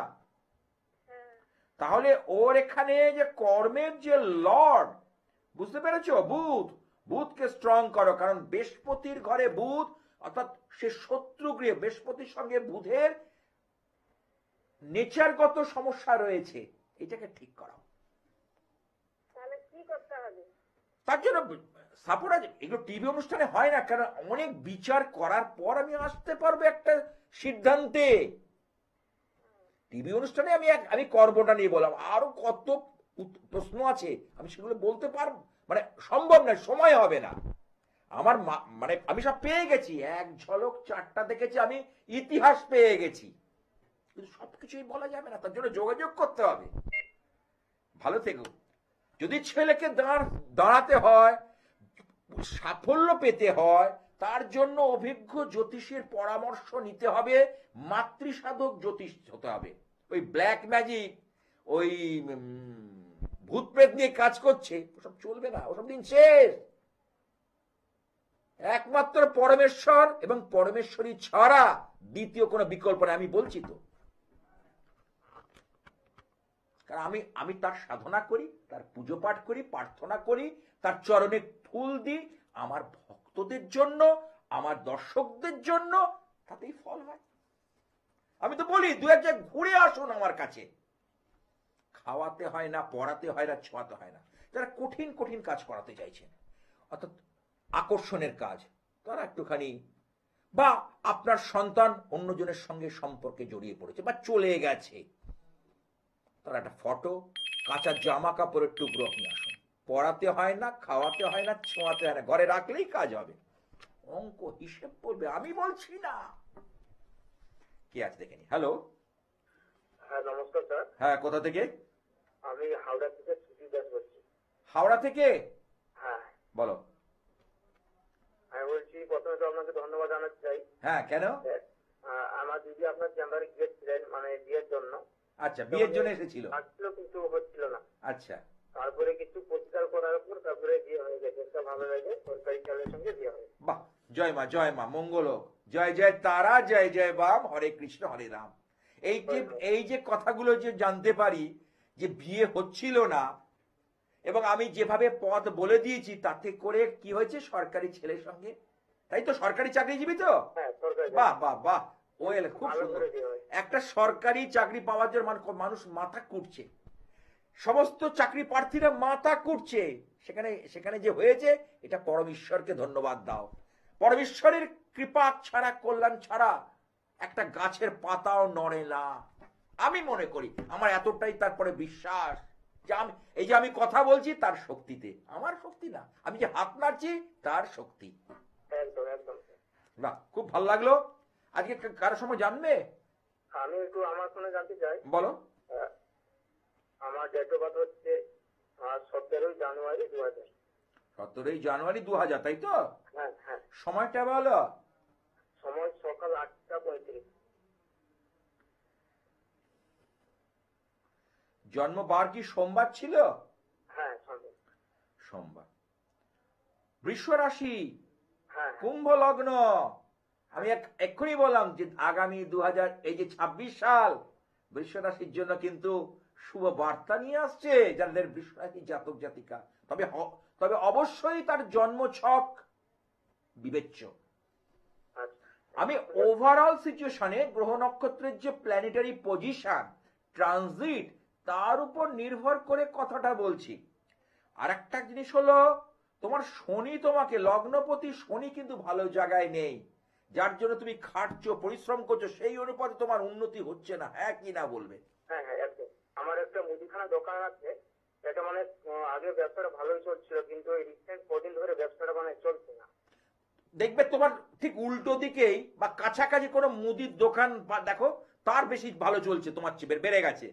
তাহলে ওর এখানে যে কর্মের যে লর্ড, বুঝতে পেরেছো, বুধ, বুধকে স্ট্রং করো, কারণ বৃহস্পতির ঘরে বুধ, অর্থাৎ সে শত্রু গৃহে, বৃহস্পতির সঙ্গে বুধের নেচারগত সমস্যা রয়েছে, এটাকে ঠিক করাও। তাহলে কি করতে হবে? তার জন্য সাপোর্ট আছে, এগুলো টিভি অনুষ্ঠানে হয় না, কারণ অনেক বিচার করার পর আমি আসতে পারবো একটা সিদ্ধান্তে। টিভি অনুষ্ঠানে আমি কর্মটা নিয়ে বললাম, আরো কত প্রশ্ন আছে, আমি সেগুলো বলতে পারবো, মানে সম্ভব না, সময় হবে না আমার। মানে আমি সব পেয়ে গেছি, এক ঝলক 4টা দেখেছি, আমি ইতিহাস পেয়ে গেছি, কিন্তু সবকিছুই বলা যাবে না, তার জন্য যোগাযোগ করতে হবে। ভালো থেকো। যদি ছেলেকে দাঁড়াতে হয়, সাফল্য পেতে হয়, তার জন্য অভিজ্ঞ জ্যোতিষীর পরামর্শ নিতে হবে, মাতৃসাধক জ্যোতিষ হতে হবে। ওই ব্ল্যাক ম্যাজিক, ওই ভূত প্রেত নিয়ে কাজ করছে, ওসব চলবে না, ওসব দিন শেষ। একমাত্র পরমেশ্বর এবং পরমেশ্বরী ছাড়া দ্বিতীয় কোনো বিকল্প নেই, আমি বলছি তো। কারণ আমি তার সাধনা করি, তার পুজো পাঠ করি, প্রার্থনা করি, তার চরণে ফুল দিই, আমার ভক্তদের জন্য, আমার দর্শকদের জন্য, তাতেই ফল হয়। আমি তো বলি 2-1 জায়গায় ঘুরে আসুন আমার কাছে। খাওয়াতে হয় না, পড়াতে হয় না, ছোঁয়াতে হয় না। যারা কঠিন কঠিন কাজ করাতে চাইছেন, অর্থাৎ আকর্ষণের কাজ, তারা একটুখানি, বা আপনার সন্তান অন্যজনের সঙ্গে সম্পর্কে জড়িয়ে পড়েছে বা চলে গেছে, তারা একটা ফটো, কাঁচা জামা কাপড়ের টুকরো নিয়ে আসুন। পড়াতে হয় না, খাওয়াতে হয় না, ছোঁয়াতে হয় না, ঘরে রাখলেই কাজ হবে। অঙ্ক হিসেব করবে, আমি বলছি না। কে আছে দেখেনি? হ্যালো, হ্যাঁ নমস্কার স্যার, হ্যাঁ, কোথা থেকে? আমি হাওড়া থেকে সুজিত দাস বলছি। হাওড়া থেকে? হ্যাঁ, বলো। আমি বলছি প্রথমে তো আপনাকে ধন্যবাদ জানাতে চাই। হ্যাঁ, কেন? আমার দিদি আপনার চেম্বারে গিয়েছিলেন মানে বিয়ের জন্য। আচ্ছা, বিয়ের জন্য এসেছিল? আসছিল কিন্তু হচ্ছিল না। আচ্ছা, তারপরে কিছু প্রতিকার করার পর তারপরে বিয়ে হয়ে গেছে, একটা ভালো লাগে, সরকারি চালের সঙ্গে বিয়ে হয়েছে। বাহ, জয় মা, জয় মা, মঙ্গল হোক, জয় জয় তারা, জয় জয় বাম, হরে কৃষ্ণ হরে রাম। এই যে কথাগুলো যে জানতে পারি যে বিয়ে হচ্ছিল না, এবং আমি যেভাবে পথ বলে দিয়েছি, তাতে করে কি হয়েছে, সরকারি ছেলের সঙ্গে, তাই তো? সরকারি চাকরিজীবী তো? হ্যাঁ সরকারি। বাহ বাহ বাহ, ওয়েল, খুব ভালো সুন্দর। করে বিয়ে হয়েছে। একটা সরকারি চাকরি পাওয়ার জন্য মানুষ মাথা কুটছে, সমস্ত চাকরি প্রার্থীরা মাথা কুটছে, সেখানে যে হয়েছে, এটা পরমেশ্বরকে ধন্যবাদ দাও। পরমেশ্বরের কৃপা ছাড়া, কল্যাণ ছাড়া একটা গাছের পাতাও নড়ে না, আমি মনে করি। আমার এতটাই তারপরে বিশ্বাস যে এই যে আমি কথা বলছি তার শক্তিতে, আমার শক্তি না, আমি যে হাত নাড়ছি তার শক্তি। একদম একদম। বাহ, খুব ভালো লাগলো। আজকে কারোর সময় জানবে? আমি একটু আমার ফোনে জানতে চাই। বলো। আমার ডেট অফ বার্থ হচ্ছে 17 জানুয়ারি 2000। 17 জানুয়ারি 2000, তাই তো? হ্যাঁ হ্যাঁ। সময়টা বলো। সময় সকাল 8টা 35। জন্মবার কি সোমবার ছিল? হ্যাঁ সন্ধ্যে। সোমবার। বৃষ রাশি, হ্যাঁ কুম্ভ লগ্ন। আমি এক্ষুনি বললাম যে আগামী 2026 সাল বৃষ রাশির জন্য কিন্তু শুভ বার্তা নিয়ে আসছে যাদের বৃষ রাশি জাতক জাতিকা। তবে অবশ্যই তার জন্ম ছক বিবেচ্য। আচ্ছা। আমি ওভারঅল সিচুয়েশনে গ্রহ নক্ষত্রের যে প্ল্যানেটারি পজিশন, ট্রানজিট, তার উপর নির্ভর করে কথাটা বলছি। আর একটা জিনিস হলো, তোমার শনি, তোমাকে লগ্নপতি শনি কিন্তু ভালো জায়গায় নেই, যার জন্য তুমি খাটছো, পরিশ্রম করছো, সেই অনুপাতে তোমার উন্নতি হচ্ছে না। হ্যাঁ কি না বলবে? হ্যাঁ হ্যাঁ একদম। আমার একটা মুদিখানা দোকান আছে, এটা মানে আগে ব্যবসাটা ভালোই চলছিল, কিন্তু এই রিসেন্ট কদিন ধরে ব্যবসাটা মানে চলছে না। দেখবে তোমার ঠিক উল্টো দিকেই বা কাছাকাছি কোনো মুদির দোকান বা দেখো, তার বেশি ভালো চলছে, তোমার চেয়ে বেড়ে গেছে।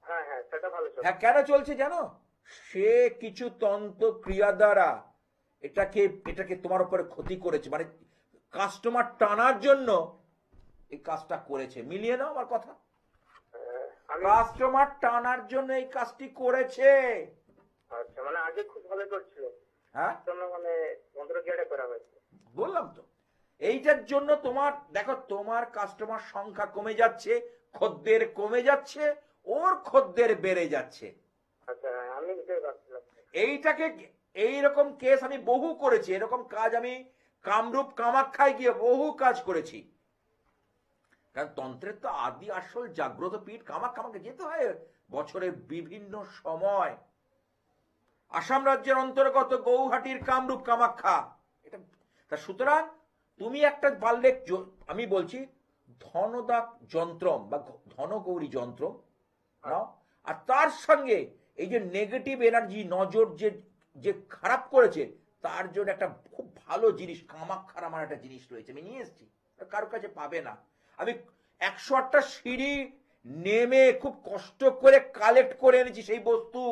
হ্যাঁ হ্যাঁ সেটা ভালো চলছে। হ্যাঁ, কেন চলছে জানো? সে কিছু তন্ত্র ক্রিয়া দ্বারা এটাকে তোমার উপরে ক্ষতি করেছে, মানে কাস্টমার টানার জন্য এই কাজটা করেছে। মিলিয়ে নাও আমার কথা, আমি কাস্টমার টানার জন্য এই কাজটি করেছে। আচ্ছা, মানে আগে খুব ভালো চলছিল, হ্যাঁ, জন্য মানে মন্ত্র ক্রিয়াটা করা হয়েছে। বললাম তো, এইটার জন্য তোমার দেখো, তোমার কাস্টমার সংখ্যা কমে যাচ্ছে, খদ্দের কমে যাচ্ছে, ওর খদ্দের বেড়ে যাচ্ছে। আচ্ছা আমি এটাই ভাবছিলাম। এইটাকে, এইরকম কেস আমি বহু করেছি, এরকম কাজ আমি কামরূপ কামাখ্যায় গিয়ে বহু কাজ করেছি। কারণ তন্ত্রের তো আদি আসল জাগ্রত পীঠ কামাখ্যা, আমাকে যেতে হয় বছরের বিভিন্ন সময়। আসাম রাজ্যের অন্তর্গত গৌহাটির কামরূপ কামাখ্যা এটা। তা সুতরাং তুমি একটা পারলে, আমি বলছি ধনদাক যন্ত্রম বা ধনগৌরী যন্ত্র নাও, আর তার সঙ্গে এই যে নেগেটিভ এনার্জি, নজর যে যে খারাপ করেছে, তার জন্য একটা খুব ভালো জিনিস কামাখ্যার আমার একটা জিনিস রয়েছে, আমি নিয়ে এসেছি, কারোর কাছে পাবে না। আমি 108টা সিঁড়ি নেমে খুব কষ্ট করে কালেক্ট করে এনেছি সেই বস্তু,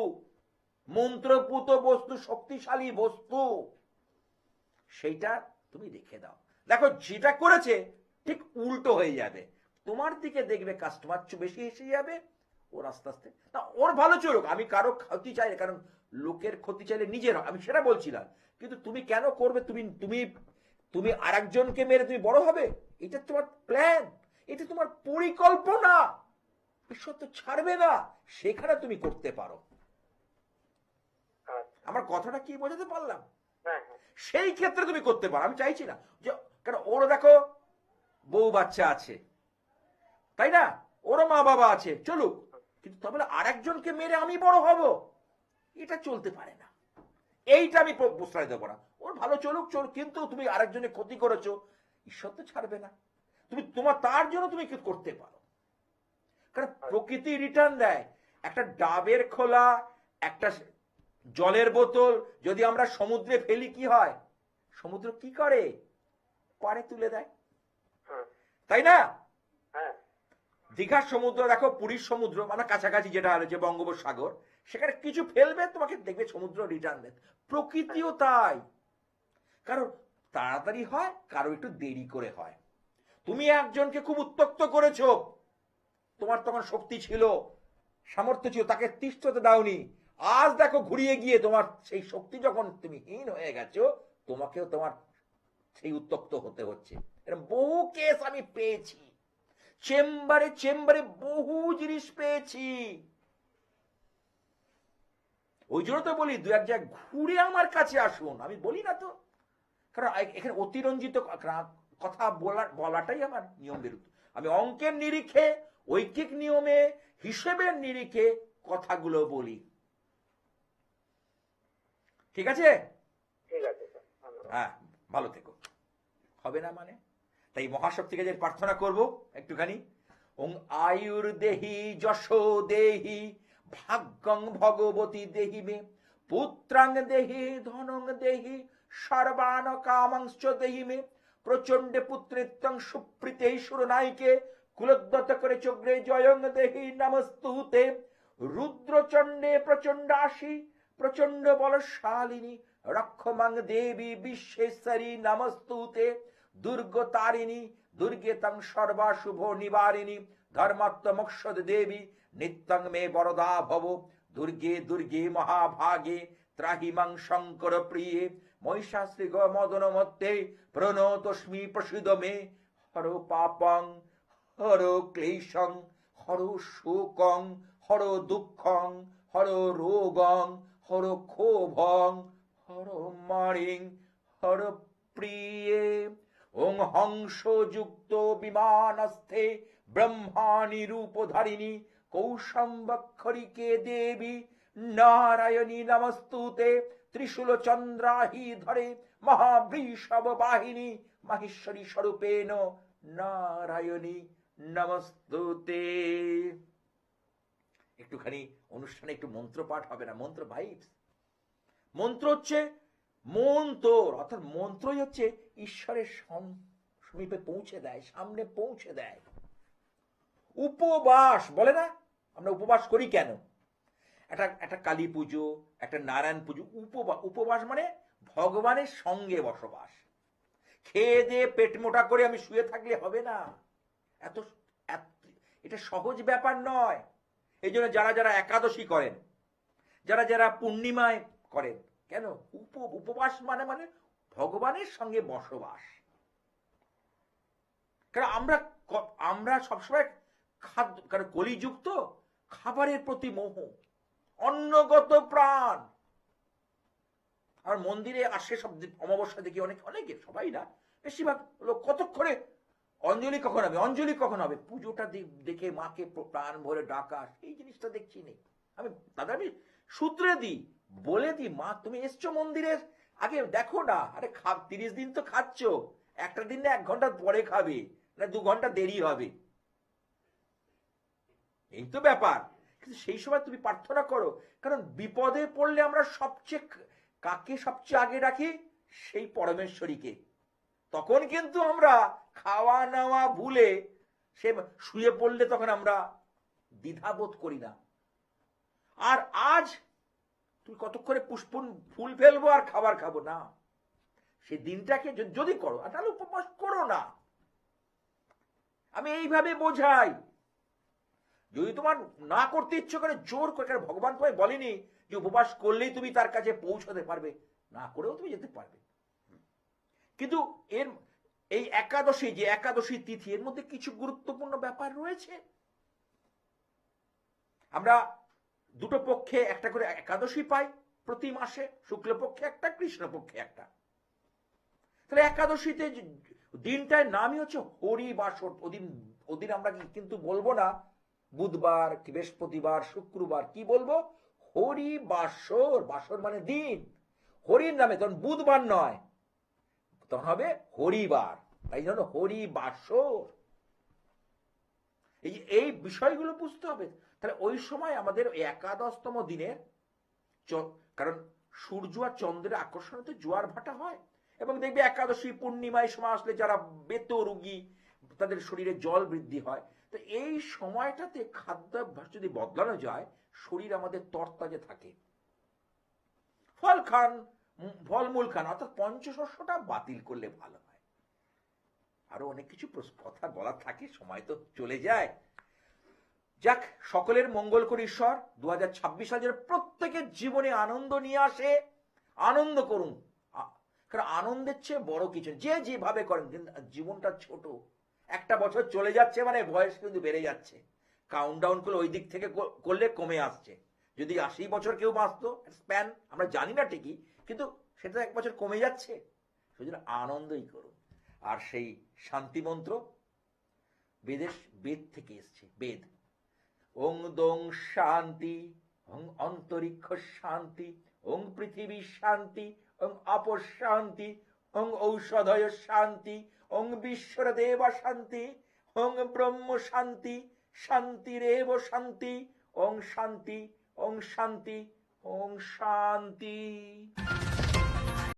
মন্ত্রপুত বস্তু, শক্তিশালী বস্তু। সেইটা তুমি রেখে দাও, দেখো যেটা করেছে ঠিক উল্টো হয়ে যাবে। তোমার দিকে দেখবে কাস্টমার বেশি এসে যাবে, ওর আস্তে আস্তে না, ওর ভালো চলুক, আমি কারো ক্ষতি চাই না, কারণ লোকের ক্ষতি চাইলে নিজের, আমি সেটা বলছিলাম। কিন্তু তুমি কেন করবে? তুমি তুমি তুমি আরেকজনকে মেরে তুমি বড় হবে? এটা তোমার প্ল্যান, এটা তোমার পরিকল্পনা। ঈশ্বর তো ছাড়বে না, সেখানে তুমি করতে পারো। আচ্ছা। আমার কথাটা কি বোঝাতে পারলাম? হ্যাঁ হ্যাঁ সেই ক্ষেত্রে তুমি করতে পারো। আমি চাইছি না যে, কারণ ওরও দেখো বউ বাচ্চা আছে, তাই না, ওরও মা বাবা আছে, চলুক, কিন্তু তবে আরেকজনকে মেরে আমি বড় হব, এটা চলতে পারে না। এইটা আমি প্রশ্রয় দেবো না। ওর ভালো চলুক চলুক, কিন্তু তুমি আরেকজনের ক্ষতি করেছো, ঈশ্বর তো ছাড়বে না। তুমি তার জন্য তুমি কি করতে পারো, কারণ প্রকৃতি রিটার্ন দেয়। একটা ডাবের খোলা, একটা জলের বোতল যদি আমরা সমুদ্রে ফেলি, কি হয়? সমুদ্র কি করে? পাড়ে তুলে দেয়, হ্যাঁ তাই না? হ্যাঁ দীঘার সমুদ্র দেখো, পুরীর সমুদ্র, আমরা কাছাকাছি যেটা রয়েছে বঙ্গোপসাগর, সেখানে কিছু ফেলবে, তোমাকে দেখবে সমুদ্র রিটার্ন দেয়। প্রকৃতিও তাই, কারণ তাড়াতাড়ি হয়, কারো একটু দেরি করে হয়। তুমি একজনকে খুব উত্তক্ত করেছো, তোমার তখন শক্তি ছিল, সামর্থ্য ছিল, তাকে তিষ্ঠতে দাওনি। আজ দেখো ঘুরিয়ে গিয়ে তোমার সেই শক্তি যখন তুমি হীন হয়ে গেছো, তোমাকেও তোমার সেই উত্তক্ত হতে হচ্ছে। এরকম বহু কেস আমি পেয়েছি, চেম্বারে চেম্বারে বহু জিনিস পেয়েছি। ওই জন্য তো বলি, দু এক জায়গায় ঘুরে আমার কাছে আসুন, আমি বলি না তো, কারণ এখানে অতিরঞ্জিত কথা বলাটাই আমার নিয়ম বিরুদ্ধ। আমি অঙ্কের নিরিখে, ঐকিক নিয়মে, হিসেবের নিরিখে কথাগুলো বলি। ঠিক আছে? ঠিক আছে স্যার, ধন্যবাদ। হ্যাঁ, ভালো থেকো। হবে না মানে? তাই মহাশক্তিকে যে প্রার্থনা করব একটুখানি, ওং আয়ুর দেহি যশো দেহি ভাগ্যং ভগবতী দেহি মে পুত্রাং দেহি ধনং দেহি সর্বান কামাংশ্চ দেহি মে প্রচণ্ডে পুত্রিত্বং সুপ্রীতে সুরনায়িকে কুলোদ্যত করে চক্রে জয়ং দেহি নমস্তুতে রুদ্রচণ্ডে প্রচণ্ডাসী প্রচণ্ড বলশালিনী রক্ষমাং দেবী বিশ্বেশ্বরী নমস্তুতে দুর্গতারিণী দুর্গে তং সর্বাশুভ নিবারিণী ধর্মাত্মমক্ষদ দেবী নিত্যং মে বরদা ভব দুর্গে দুর্গে মহাভাগে ত্রাহি মাং শঙ্কর প্রিয়ে মহিষাশ্রী গ মদন মত্তে প্রণতস্মি প্রসিদ মে হর পাপং হর ক্লেশং হর শোকং হর দুঃখং হর রোগং হর ক্ষোভং হর মারিং হর প্রিয়ে ওং হংসযুক্ত বিমানস্থে ব্রহ্মাণী রূপধারিণী কৌশম্বক্ষরিকে দেবী নারায়ণী নমস্তুতে ত্রিশূল চন্দ্রাহি ধরে মহাবৃষভ বাহিনী মাহেশ্বরী স্বরূপেণ নারায়ণী নমস্তুতে। একটুখানি অনুষ্ঠানে একটু মন্ত্র পাঠ হবে না? মন্ত্র ভাইবস। মন্ত্র হচ্ছে মন তোর, অর্থাৎ মন্ত্রই হচ্ছে ঈশ্বরের সমীপে পৌঁছে দেয়, সামনে পৌঁছে দেয়। উপবাস বলে না, আমরা উপবাস করি কেন? একটা কালী পুজো, একটা নারায়ণ পুজো। উপবাস মানে ভগবানের সঙ্গে বসবাস। খেয়ে দিয়ে পেট মোটা করে আমি শুয়ে থাকলে হবে না, এটা সহজ ব্যাপার নয়। এই জন্য যারা যারা একাদশী করেন, যারা যারা পূর্ণিমায় করেন, কেন উপবাস মানে ভগবানের সঙ্গে বসবাস। কারণ আমরা সবসময় খাদ্য, কারণ কলিযুক্ত খাবারের প্রতি মোহ, অন্নগত প্রাণ। আর মন্দিরে আসে সব অমাবস্যা দেখি অনেকে, সবাই না, বেশিরভাগ লোক কতক্ষণে অঞ্জলি কখন হবে, অঞ্জলি কখন হবে, পুজোটা দেখে মাকে প্রাণ ভরে ডাকা, এই জিনিসটা দেখছি নেই। আমি সূত্রে দিই, বলে দিই, মা তুমি এসছো মন্দিরে, আগে দেখো না, আরে 30 দিন তো খাচ্ছ, একটা দিন না 1 ঘন্টা পরে খাবে, না 2 ঘন্টা দেরি হবে, এই তো ব্যাপার। কিন্তু সেই সময় তুমি প্রার্থনা করো, কারণ বিপদে পড়লে আমরা কাকে সবচেয়ে আগে রাখি? সেই পরমেশ্বরীকে। তখন কিন্তু আমরা খাওয়া নাওয়া ভুলে সে শুয়ে পড়লে তখন আমরা দ্বিধাবোধ করি না। আর আজ তুই কতক্ষণে ফুল ফেলবো আর খাবার খাবো না, সেই দিনটাকে যদি করো, আর তাহলে উপবাস করো না। আমি এইভাবে বোঝাই। যদি তোমার না করতে ইচ্ছে করে, জোর করে, কারণ ভগবান তোমায় বলেনি যে উপবাস করলেই তুমি তার কাছে পৌঁছতে পারবে, না করেও তুমি যেতে পারবে। কিন্তু এই একাদশী, যে একাদশী তিথি, এর মধ্যে কিছু গুরুত্বপূর্ণ ব্যাপার রয়েছে। আমরা দুটো পক্ষে একটা করে একাদশী পাই প্রতি মাসে, শুক্লপক্ষে একটা, কৃষ্ণপক্ষে একটা। তাহলে একাদশীতে দিনটার নামই হচ্ছে হরিবাসর। ওদিন আমরা কিন্তু বলবো না বুধবার, বৃহস্পতিবার, শুক্রবার, কি বলবো? হরিবাসর। বাসর মানে দিন, হরির নামে, তখন বুধবার নয়, তখন হবে হরিবার, তাই জন্য হরিবাসর। এই বিষয়গুলো বুঝতে হবে। তাহলে ওই সময় আমাদের একাদশতম দিনের, কারণ সূর্য আর চন্দ্রের আকর্ষণে জোয়ার ভাটা হয়, এবং দেখবে একাদশী পূর্ণিমায় সময় আসলে যারা বেত রোগী, তাদের শরীরে জল বৃদ্ধি হয়। তো এই সময়টাতে খাদ্যাভ্যাস যদি বদলানো যায়, শরীর আমাদের তরতাজা থাকে। ফল খান, ফলমূল খান, অর্থাৎ পঞ্চশস্যটা বাতিল করলে ভালো হয়। আরো অনেক কিছু কথা বলার থাকে, সময় তো চলে যায়। যাক, সকলের মঙ্গল করে ঈশ্বর 2026 সালের প্রত্যেকের জীবনে আনন্দ নিয়ে আসে। আনন্দ করুন, কারণ আনন্দের চেয়ে বড় কিছু, যে যেভাবে করেন, জীবনটা ছোট, একটা বছর চলে যাচ্ছে মানে বয়স কিন্তু বেড়ে যাচ্ছে। কাউন্টডাউন করে ওই দিক থেকে করলে কমে আসছে। যদি 80 বছর কেউ বাঁচতো, স্প্যান আমরা জানি না ঠিকই, কিন্তু সেটা 1 বছর কমে যাচ্ছে। সেজন্য আনন্দই করুন। আর সেই শান্তি মন্ত্র বেদ থেকে এসছে। বেদ ওং দং শান্তি, ওং অন্তরিক্ষ শান্তি, ওং পৃথিবী শান্তি, ওং আপর শান্তি, ওং ঔষধয় শান্তি, ওং বিশ্বরদেব শান্তি, ওং ব্রহ্ম শান্তি, শান্তিরেব শান্তি, ওং শান্তি, ওং শান্তি, ওং শান্তি।